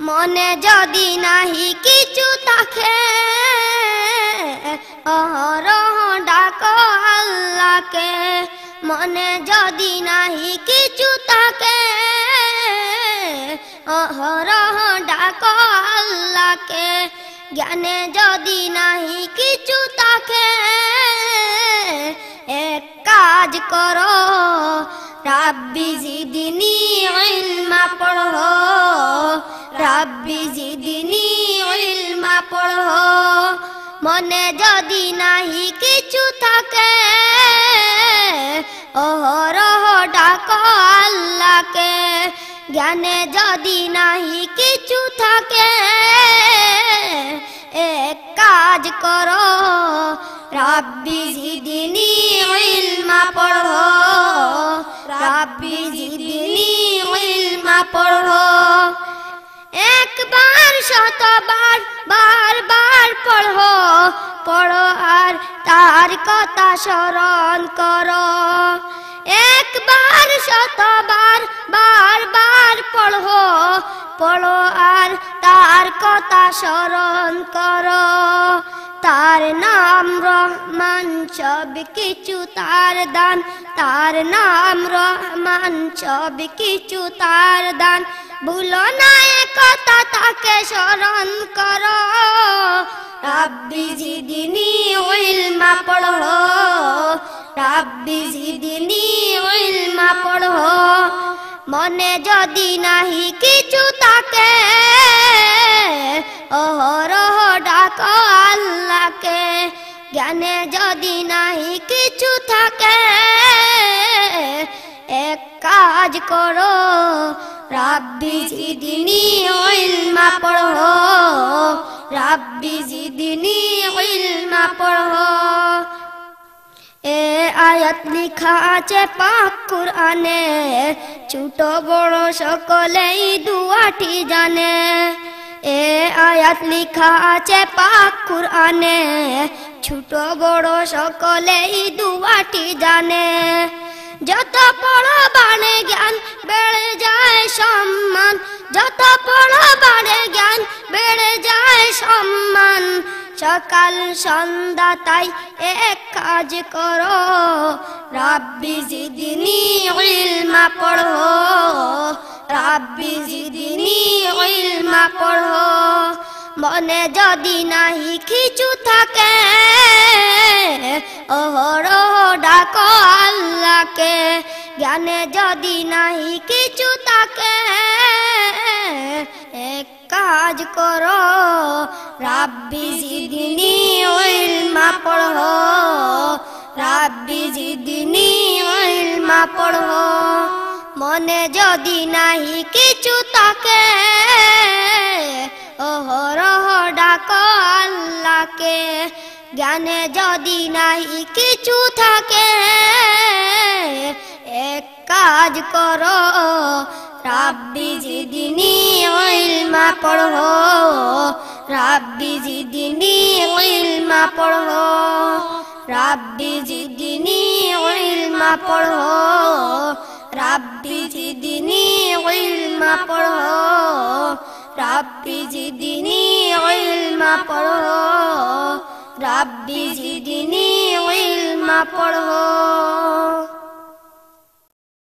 মনে যদি নাহি কিছু থাকে অহরহ ডাকো আল্লাহকে মনে যদি নাহি কিছু থাকে অহরহ ডাকো আল্লাহকে জ্ঞানে যদি নাহি কিছু থাকে এক কাজ করো রাব্বি জিদনি ইলমা পড়ো রাব্বি জিদনি ইলমা পড়ো মনে যদি নাহি কিছু থাকে অহরহ ডাকো আল্লাহকে জ্ঞানে যদি নাহি কিছু থাকে এক কাজ করো রাব্বি জিদনি ইলমা পড়ো রাব্বি জিদনি ইলমা পড়ো একবার শতবার বারবার পড়ো পড়ো আর তার কথা স্মরণ করো একবার শতবার বারবার পড়ো পড়ো আর তার কথা স্মরণ করো তার নাম রহমান সব কিছু তার দান তার নাম রহমান সব কিছু তার দান ভুলো না কথা তাকে স্মরণ করো রাব্বি জিদনি ইলমা পড়ো রাব্বি জিদনি ইলমা পড়ো মনে যদি নাহি কিছু থাকে অহরহ ডাকো আল্লাহকে জ্ঞানে যদি নাহি কিছু থাকে এক কাজ করো রাব্বি জিদনি ইলমা পড়ো রাব্বি জিদনি ইলমা পড়ো এ আয়াত লিখা আছে পাক কুরআনে ছোট বড় সকলেই দুয়াটি জানে এ আয়াত লিখা আছে পাক কুরআনে ছোট বড় সকলেই দুয়াটি জানে যত পড়ো বাড়ে জ্ঞান বেড়ে যায় সম্মান যত পড়ো বাড়ে জ্ঞান বেড়ে যায় সম্মান সকাল সন্ধ্যা তাই এক কাজ করো রাব্বি জিদনি ইলমা পড়ো রাব্বি জিদনি ইলমা পড়ো মনে যদি নাহি কিছু থাকে অহরহ ডাকো আল্লাহকে জ্ঞানে যদি নাহি কিছু থাকে এক কাজ করো রাব্বি জিদনি ইলমা পড়ো রাব্বি জিদনি ইলমা পড়ো মনে যদি নাহি কিছু থাকে অহরহ ডাকো আল্লাহকে জ্ঞানে যদি নাহি কিছু থাকে এক কাজ করো রাব্বি জিদনি ইলমা পড়ো রাব্বি জিদনি ইলমা পড়ো রাব্বি জিদনি ইলমা পড়ো রাব্বি জিদনি ইলমা পড়ো রাব্বি জিদনি ইলমা পড়ো রাব্বি জিদনি ইলমা পড়ো।